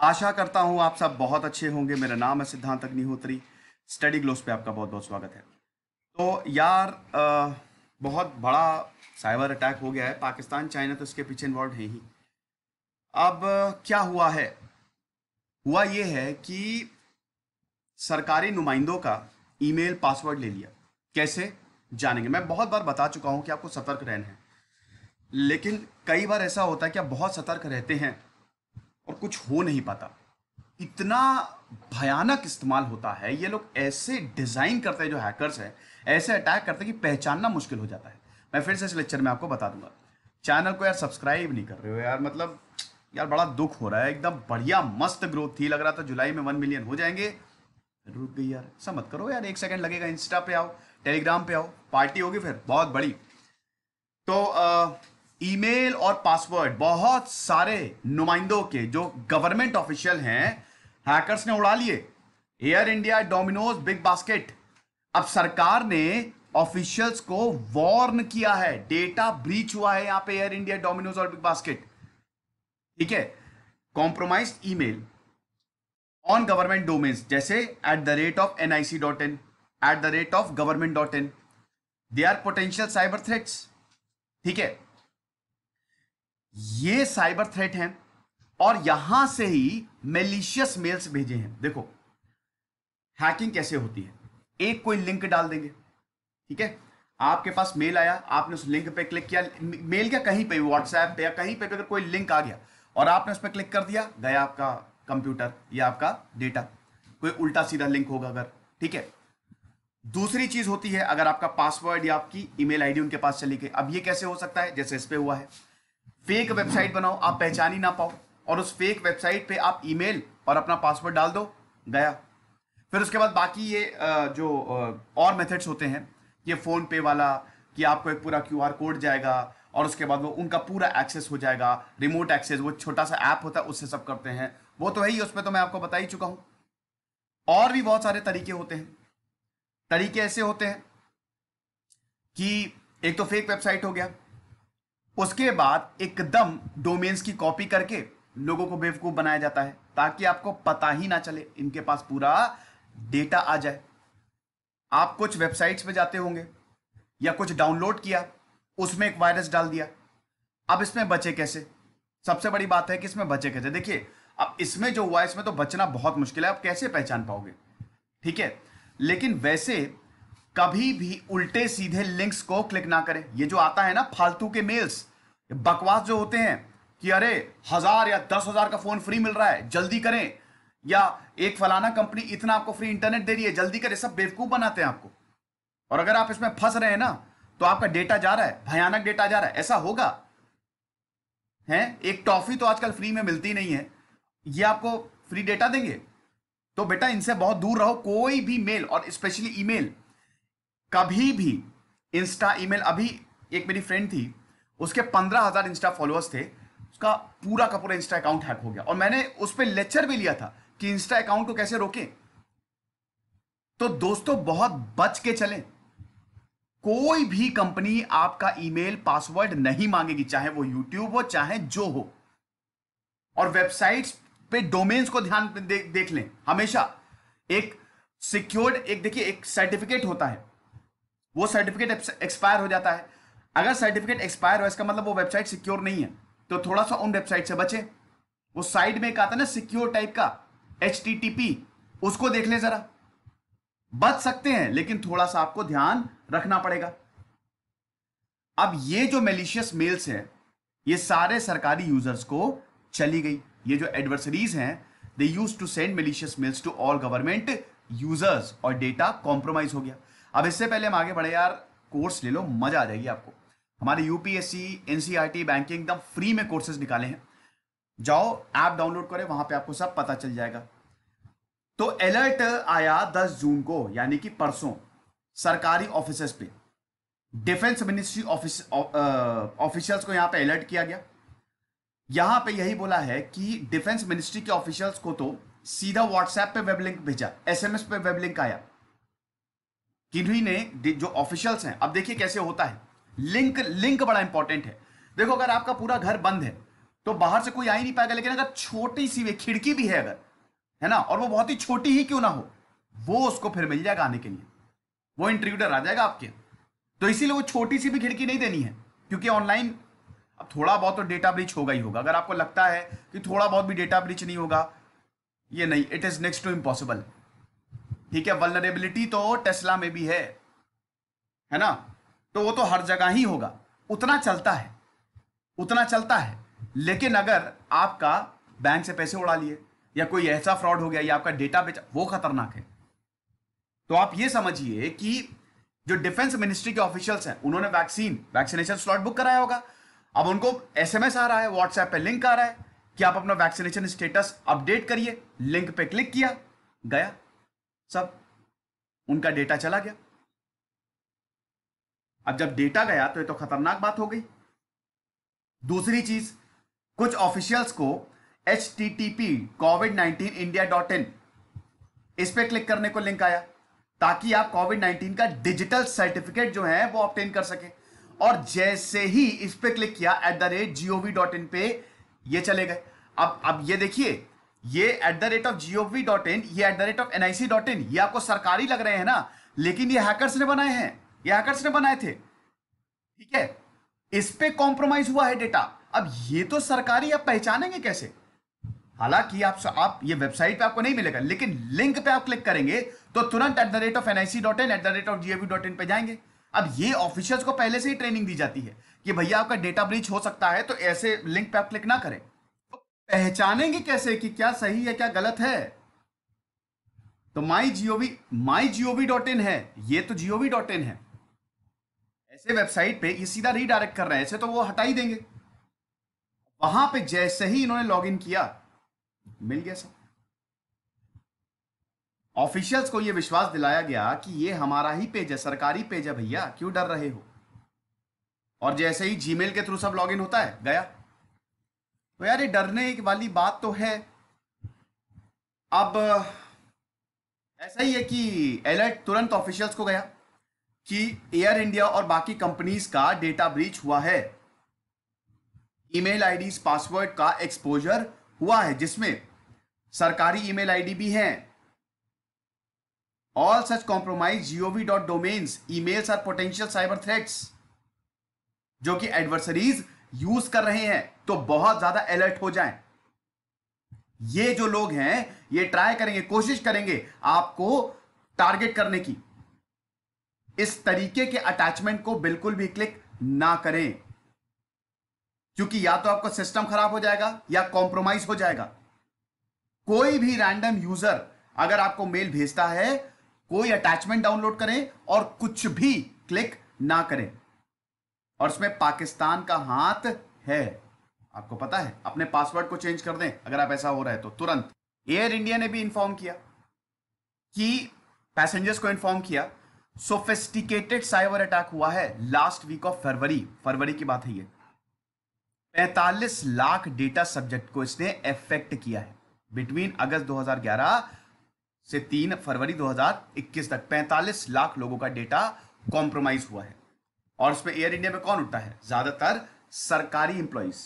आशा करता हूँ आप सब बहुत अच्छे होंगे। मेरा नाम है सिद्धांत अग्निहोत्री। स्टडी ग्लोस पे आपका बहुत बहुत स्वागत है। तो यार बहुत बड़ा साइबर अटैक हो गया है। पाकिस्तान चाइना तो इसके पीछे इन्वॉल्व है ही। अब क्या हुआ है? हुआ ये है कि सरकारी नुमाइंदों का ईमेल पासवर्ड ले लिया। कैसे जानेंगे? मैं बहुत बार बता चुका हूँ कि आपको सतर्क रहना है, लेकिन कई बार ऐसा होता है कि आप बहुत सतर्क रहते हैं और कुछ हो नहीं पाता। इतना भयानक इस्तेमाल होता है। ये लोग ऐसे डिजाइन करते हैं, जो हैकर्स हैं ऐसे अटैक करते हैं कि पहचानना मुश्किल हो जाता है। मैं फिर से इस लेक्चर में आपको बता दूंगा। चैनल को यार सब्सक्राइब नहीं कर रहे हो यार, मतलब यार बड़ा दुख हो रहा है। एकदम बढ़िया मस्त ग्रोथ थी, लग रहा था जुलाई में 1 मिलियन हो जाएंगे, रुक गई यार। ऐसा मत करो यार, 1 सेकंड लगेगा। इंस्टा पे आओ, टेलीग्राम पे आओ, पार्टी होगी फिर बहुत बड़ी। तो ईमेल और पासवर्ड बहुत सारे नुमाइंदों के जो गवर्नमेंट ऑफिशियल हैं, हैकर्स ने उड़ा लिए। Air India, Domino's, big basket. अब सरकार ने ऑफिशियल्स को वार्न किया है, डेटा ब्रीच हुआ है यहां पे एयर इंडिया, डोमिनोज और बिग बास्केट। ठीक है। Compromise email on government domains जैसे @nic.in, @government.in, they are potential cyber threats. ठीक है। ये साइबर थ्रेट हैं और यहां से ही मेलिशियस मेल्स भेजे हैं। देखो हैकिंग कैसे होती है। एक कोई लिंक डाल देंगे, ठीक है। आपके पास मेल आया, आपने उस लिंक पे क्लिक किया। मेल क्या, कहीं पे व्हाट्सएप पे या कहीं पे भी अगर कोई लिंक आ गया और आपने उस पर क्लिक कर दिया, गया आपका कंप्यूटर या आपका डेटा। कोई उल्टा सीधा लिंक होगा अगर, ठीक है। दूसरी चीज होती है, अगर आपका पासवर्ड या आपकी ईमेल आईडी उनके पास चली गई। अब ये कैसे हो सकता है? जैसे इस पे हुआ है। फेक वेबसाइट बनाओ, आप पहचान ही ना पाओ, और उस फेक वेबसाइट पे आप ईमेल और अपना पासवर्ड डाल दो, गया। फिर उसके बाद बाकी ये जो और मेथड्स होते हैं, ये फोन पे वाला, कि आपको एक पूरा क्यूआर कोड जाएगा और उसके बाद वो उनका पूरा एक्सेस हो जाएगा, रिमोट एक्सेस। वो छोटा सा ऐप होता है, उससे सब करते हैं। वो तो है ही, उसमें तो मैं आपको बता ही चुका हूं। और भी बहुत सारे तरीके होते हैं। तरीके ऐसे होते हैं कि एक तो फेक वेबसाइट हो गया, उसके बाद एकदम डोमेन्स की कॉपी करके लोगों को बेवकूफ बनाया जाता है, ताकि आपको पता ही ना चले, इनके पास पूरा डेटा आ जाए। आप कुछ वेबसाइट्स पे जाते होंगे या कुछ डाउनलोड किया, उसमें एक वायरस डाल दिया। अब इसमें बचे कैसे? सबसे बड़ी बात है कि इसमें बचे कैसे। देखिए, अब इसमें जो हुआ, इसमें तो बचना बहुत मुश्किल है। आप कैसे पहचान पाओगे? ठीक है। लेकिन वैसे कभी भी उल्टे सीधे लिंक्स को क्लिक ना करें। ये जो आता है ना फालतू के मेल्स, बकवास जो होते हैं कि अरे 1000 या 10,000 का फोन फ्री मिल रहा है, जल्दी करें, या एक फलाना कंपनी इतना आपको फ्री इंटरनेट दे रही है, जल्दी करें, सब बेवकूफ बनाते हैं आपको। और अगर आप इसमें फंस रहे हैं ना, तो आपका डेटा जा रहा है, भयानक डेटा जा रहा है। ऐसा होगा है? एक टॉफी तो आजकल फ्री में मिलती नहीं है, ये आपको फ्री डेटा देंगे? तो बेटा इनसे बहुत दूर रहो। कोई भी मेल, और स्पेशली ईमेल, कभी भी इंस्टा ईमेल। अभी एक मेरी फ्रेंड थी, उसके 15,000 इंस्टा फॉलोअर्स थे, उसका पूरा का पूरा इंस्टा अकाउंट हैक हो गया, और मैंने उस पर लेक्चर भी लिया था कि इंस्टा अकाउंट को कैसे रोकें। तो दोस्तों बहुत बच के चलें। कोई भी कंपनी आपका ईमेल पासवर्ड नहीं मांगेगी, चाहे वो यूट्यूब हो चाहे जो हो। और वेबसाइट्स पे डोमेन्स को ध्यान देख लें हमेशा। एक सिक्योर्ड, एक देखिए, एक सर्टिफिकेट होता है, वो सर्टिफिकेट एक्सपायर हो जाता है। अगर सर्टिफिकेट एक्सपायर हो, इसका मतलब वो वेबसाइट सिक्योर नहीं है। तो थोड़ा सा उन वेबसाइट से बचे। वो साइड में एक आता है ना सिक्योर टाइप का, HTTP, उसको देख ले जरा। बच सकते हैं, लेकिन थोड़ा सा आपको ध्यान रखना पड़ेगा। अब ये जो मेलिशियस मेल्स हैं, ये सारे सरकारी यूजर्स को चली गई। ये जो एडवर्सरीज हैं, they use to send malicious mails to all government users, और डेटा कॉम्प्रोमाइज हो गया। अब इससे पहले हम आगे बढ़े यार, कोर्स ले लो, मजा आ जाएगी आपको। हमारे यूपीएससी, एनसीईआरटी, बैंकिंग एकदम फ्री में कोर्सेज निकाले हैं। जाओ ऐप डाउनलोड करें, वहां पे आपको सब पता चल जाएगा। तो अलर्ट आया 10 जून को, यानी कि परसों, सरकारी ऑफिसर्स पे, डिफेंस मिनिस्ट्री ऑफिशियल्स को यहां पे अलर्ट किया गया। यहां पे यही बोला है कि डिफेंस मिनिस्ट्री के ऑफिशियल्स को तो सीधा व्हाट्सएप पे वेब लिंक भेजा, एसएमएस पे वेब लिंक आया। किन्हीं ने, जो ऑफिशियल्स हैं, अब देखिए कैसे होता है। लिंक लिंक बड़ा इंपॉर्टेंट है। देखो, अगर आपका पूरा घर बंद है तो बाहर से कोई आ ही नहीं पाएगा। लेकिन अगर छोटी सी वे खिड़की भी है अगर, है ना, और वो बहुत ही छोटी ही क्यों ना हो, वो उसको फिर मिल जाएगा आने के लिए, वो इंट्रूडर आ जाएगा आपके। तो इसीलिए वो छोटी सी भी खिड़की नहीं देनी है, क्योंकि ऑनलाइन अब थोड़ा बहुत तो डेटा ब्रीच होगा ही होगा। अगर आपको लगता है कि थोड़ा बहुत भी डेटा ब्रीच नहीं होगा, ये नहीं, it is next to impossible. ठीक है, वल्नरेबिलिटी तो टेस्ला में भी है ना, तो वो तो हर जगह ही होगा, उतना चलता है, उतना चलता है। लेकिन अगर आपका बैंक से पैसे उड़ा लिए या कोई ऐसा फ्रॉड हो गया या आपका डेटा बेचा, वो खतरनाक है। तो आप ये समझिए कि जो डिफेंस मिनिस्ट्री के ऑफिशियल्स हैं, उन्होंने वैक्सीनेशन स्लॉट बुक कराया होगा। अब उनको एसएमएस आ रहा है, व्हाट्सएप पे लिंक आ रहा है कि आप अपना वैक्सीनेशन स्टेटस अपडेट करिए। लिंक पे क्लिक किया, गया, सब उनका डेटा चला गया। अब जब डेटा गया तो ये तो खतरनाक बात हो गई। दूसरी चीज, कुछ ऑफिशियल्स को http://covid19india.in इस पे क्लिक करने को लिंक आया, ताकि आप कोविड-19 का डिजिटल सर्टिफिकेट जो है वो ऑब्टेन कर सके। और जैसे ही इस पे क्लिक किया @gov.in पे ये चले गए। अब ये देखिए, ये @gov.in, ये @nic.in, ये आपको सरकारी लग रहे हैं ना, लेकिन ये हैकर्स ने बनाए हैं, ये हैकर्स ने बनाए थे। ठीक है, इस पे कॉम्प्रोमाइज हुआ है डेटा। अब ये तो सरकारी, आप पहचानेंगे कैसे? हालांकि आप ये वेबसाइट पे आपको नहीं मिलेगा, लेकिन लिंक पे आप क्लिक करेंगे तो तुरंत @nic.in, @gov.in पे जाएंगे। अब ये ऑफिशियल्स को पहले से ही ट्रेनिंग दी जाती है कि भैया आपका डेटा ब्रीच हो सकता है, तो ऐसे लिंक पे आप क्लिक ना करें। तो पहचानेंगे कैसे कि क्या सही है क्या गलत है? तो माई जीओवी.इन है, ये तो gov.in है। ऐसे वेबसाइट पे ये सीधा रीडायरेक्ट कर रहे हैं, ऐसे तो वो हटा ही देंगे। वहां पे जैसे ही इन्होंने लॉगिन किया, मिल गया सब। ऑफिशियल्स को यह विश्वास दिलाया गया कि ये हमारा ही पेज है, सरकारी पेज है भैया, क्यों डर रहे हो। और जैसे ही जीमेल के थ्रू सब लॉगिन होता है, गया। तो यार ये डरने वाली बात तो है। अब ऐसा ही है कि अलर्ट तुरंत ऑफिशियल्स को गया कि एयर इंडिया और बाकी कंपनीज का डेटा ब्रीच हुआ है, ईमेल आईडीज पासवर्ड का एक्सपोजर हुआ है, जिसमें सरकारी ईमेल आईडी भी हैं। All such compromise gov.domains emails are potential cyber threats, जो कि एडवर्सरीज यूज कर रहे हैं। तो बहुत ज्यादा अलर्ट हो जाएं। ये जो लोग हैं ये ट्राई करेंगे, कोशिश करेंगे आपको टारगेट करने की। इस तरीके के अटैचमेंट को बिल्कुल भी क्लिक ना करें, क्योंकि या तो आपका सिस्टम खराब हो जाएगा या कॉम्प्रोमाइज हो जाएगा। कोई भी रैंडम यूजर अगर आपको मेल भेजता है, कोई अटैचमेंट डाउनलोड करें और कुछ भी क्लिक ना करें। और इसमें पाकिस्तान का हाथ है, आपको पता है। अपने पासवर्ड को चेंज कर दें अगर आप ऐसा हो रहा है तो तुरंत। एयर इंडिया ने भी इंफॉर्म किया कि पैसेंजर्स को इंफॉर्म किया, सोफिस्टिकेटेड साइबर अटैक हुआ है लास्ट वीक ऑफ फरवरी की बात है ये। 45 लाख डेटा सब्जेक्ट को इसने अफेक्ट किया है बिटवीन अगस्त 2011 से 3 फरवरी 2021 तक। 45 लाख लोगों का डेटा कॉम्प्रोमाइज हुआ है। और इसमें एयर इंडिया में कौन उठता है? ज्यादातर सरकारी इंप्लॉइज।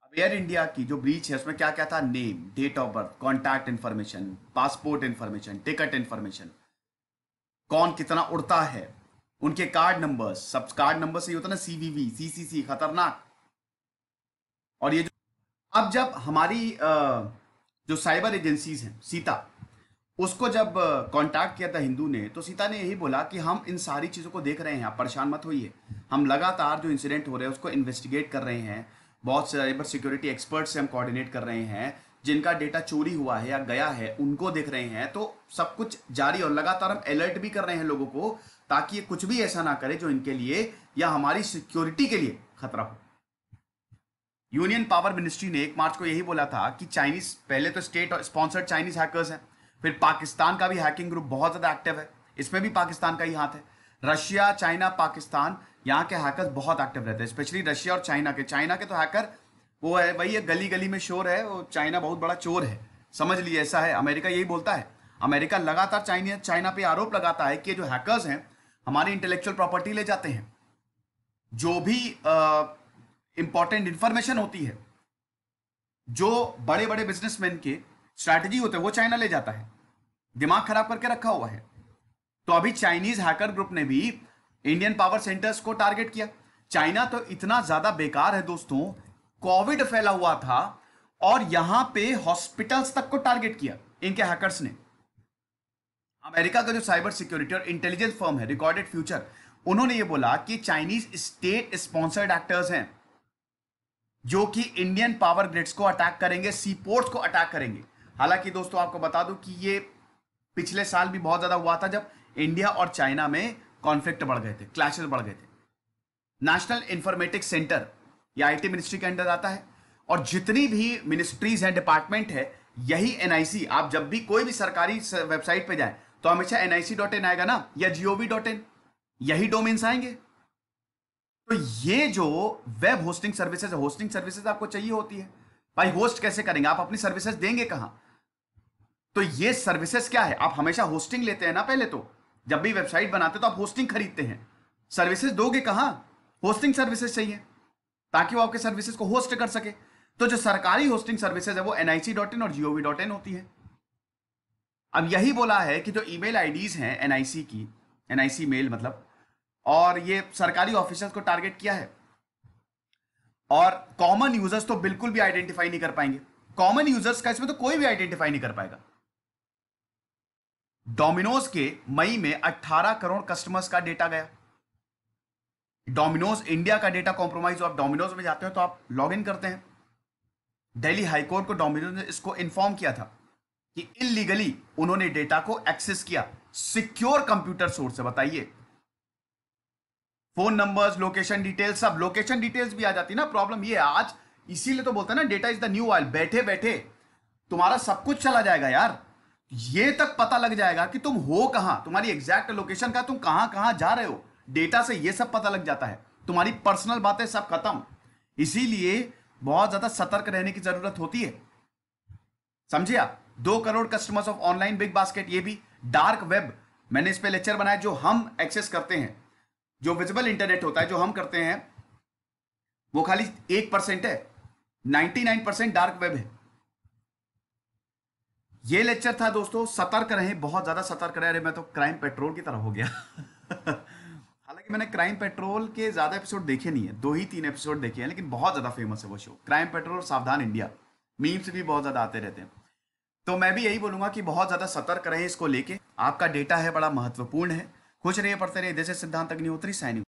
अब एयर इंडिया की जो ब्रीच है उसमें क्या क्या था? Name, date of birth, contact information, passport information, ticket information, कौन कितना उड़ता है, उनके कार्ड नंबर्स, सब कार्ड नंबर से ही होता ना, सीवीवी, सीसीसी, खतरनाक। और ये जो अब जब हमारी जो साइबर एजेंसीज हैं, सीता, उसको जब कांटेक्ट किया था हिंदू ने, तो सीता ने यही बोला कि हम इन सारी चीज़ों को देख रहे हैं, आप परेशान मत होइए, हम लगातार जो इंसिडेंट हो रहे हैं उसको इन्वेस्टिगेट कर रहे हैं। बहुत से साइबर सिक्योरिटी एक्सपर्ट से हम कोऑर्डिनेट कर रहे हैं, जिनका डेटा चोरी हुआ है या गया है उनको देख रहे हैं। तो सब कुछ जारी, और लगातार हम अलर्ट भी कर रहे हैं लोगों को, ताकि ये कुछ भी ऐसा ना करे जो इनके लिए या हमारी सिक्योरिटी के लिए खतरा हो। यूनियन पावर मिनिस्ट्री ने 1 मार्च को यही बोला था कि चाइनीज, पहले तो स्टेट स्पॉन्सर्ड चाइनीज हैकर्स हैं, फिर पाकिस्तान का भी हैकिंग ग्रुप बहुत ज्यादा एक्टिव है, इसमें भी पाकिस्तान का ही हाथ है। रशिया, चाइना, पाकिस्तान, यहाँ के हैकर्स बहुत एक्टिव रहते हैं, स्पेशली रशिया और चाइना के। चाइना के तो हैकर वो है भाई, ये गली गली में शोर है, वो चाइना बहुत बड़ा चोर है, समझ लीजिए ऐसा है। अमेरिका यही बोलता है, अमेरिका लगातार चाइना पे आरोप लगाता है कि जो हैकर्स हैं हमारी इंटेलेक्चुअल प्रॉपर्टी ले जाते हैं। जो भी इंपॉर्टेंट इंफॉर्मेशन होती है, जो बड़े बड़े बिजनेसमैन के स्ट्रैटेजी होते हैं, वो चाइना ले जाता है, दिमाग खराब करके रखा हुआ है। तो अभी चाइनीज हैकर ग्रुप ने भी इंडियन पावर सेंटर्स को टारगेट किया। चाइना तो इतना ज्यादा बेकार है दोस्तों, कोविड फैला हुआ था और यहां पे हॉस्पिटल्स तक को टारगेट किया इनके हैकर्स ने। अमेरिका का जो साइबर सिक्योरिटी और इंटेलिजेंस फर्म है रिकॉर्डेड फ्यूचर, उन्होंने ये बोला कि चाइनीज स्टेट स्पॉन्सर्ड एक्टर्स हैं जो कि इंडियन पावर ग्रिड्स को अटैक करेंगे, सीपोर्ट्स को अटैक करेंगे। हालांकि दोस्तों आपको बता दूं कि ये पिछले साल भी बहुत ज्यादा हुआ था, जब इंडिया और चाइना में कॉन्फ्लिक्ट बढ़ गए थे, क्लैशेस बढ़ गए थे। नेशनल इंफॉर्मेटिक्स सेंटर ये आईटी मिनिस्ट्री के अंडर आता है, और जितनी भी मिनिस्ट्रीज हैं, डिपार्टमेंट है, यही एनआईसी, आप जब भी कोई भी सरकारी वेबसाइट पे जाए तो हमेशा nic.in आएगा ना, या gov.in, यही डोमेन्स आएंगे। तो ये जो वेब होस्टिंग सर्विसेज है, होस्टिंग सर्विसेज आपको चाहिए होती है भाई, होस्ट कैसे करेंगे आप, अपनी सर्विसेज देंगे कहां? तो ये सर्विसेज क्या है, आप हमेशा होस्टिंग लेते हैं ना, पहले तो जब भी वेबसाइट बनाते तो आप होस्टिंग खरीदते हैं, सर्विसेज दोगे कहां? होस्टिंग सर्विसेज चाहिए ताकि वो आपके सर्विसेज को होस्ट कर सके। तो जो सरकारी होस्टिंग सर्विसेज है वो nic.in और gov.in होती है। अब यही बोला है कि जो ईमेल आईडीज हैं एनआईसी की, एनआईसी मेल मतलब, और ये सरकारी ऑफिसर्स को टारगेट किया है, और कॉमन यूजर्स तो बिल्कुल भी आइडेंटिफाई नहीं कर पाएंगे। कॉमन यूजर्स का इसमें तो कोई भी आइडेंटिफाई नहीं कर पाएगा। डोमिनोज के मई में 18 करोड़ कस्टमर्स का डेटा गया। डोमिनोज इंडिया का डेटा कॉम्प्रोमाइज, आप डोमिनोज में जाते हो तो आप लॉग इन करते हैं। दिल्ली हाईकोर्ट को डोमिनोज ने इसको इन्फॉर्म किया था कि इलीगली उन्होंने डेटा को एक्सेस किया, सिक्योर कंप्यूटर सोर्स से। बताइए, फोन नंबर्स, लोकेशन डिटेल्स, सब लोकेशन डिटेल्स भी आ जाती ना। प्रॉब्लम ये आज, इसीलिए तो बोलते हैं ना, data is the new oil. बैठे बैठे तुम्हारा सब कुछ चला जाएगा यार, ये तक पता लग जाएगा कि तुम हो कहां, तुम्हारी एग्जैक्ट लोकेशन का, तुम कहां कहां जा रहे हो, डेटा से ये सब पता लग जाता है। तुम्हारी पर्सनल बातें सब खत्म। इसीलिए बहुत ज्यादा सतर्क रहने की जरूरत होती है, समझे आप। 2 crore customers of online big basket, ये भी डार्क वेब, मैंने इस पे लेक्चर बनाया, जो हम एक्सेस करते हैं, जो विजिबल इंटरनेट होता है जो हम करते हैं, वो खाली 1% है, 99% डार्क वेब है। ये लेक्चर था दोस्तों, सतर्क रहें, बहुत ज्यादा सतर्क रहे। अरे मैं तो क्राइम पेट्रोल की तरह हो गया हालांकि मैंने क्राइम पेट्रोल के ज्यादा एपिसोड देखे नहीं है, 2 ही 3 एपिसोड देखे हैं, लेकिन बहुत ज्यादा फेमस है वो शो, क्राइम पेट्रोल और सावधान इंडिया। मीम्स भी बहुत ज्यादा आते रहते हैं। तो मैं भी यही बोलूंगा कि बहुत ज्यादा सतर्क रहें इसको लेके। आपका डेटा है बड़ा महत्वपूर्ण है। खुश रहिए, पढ़ते रहिए। दिस इज सिद्धांत अग्निहोत्री, साइनिंग।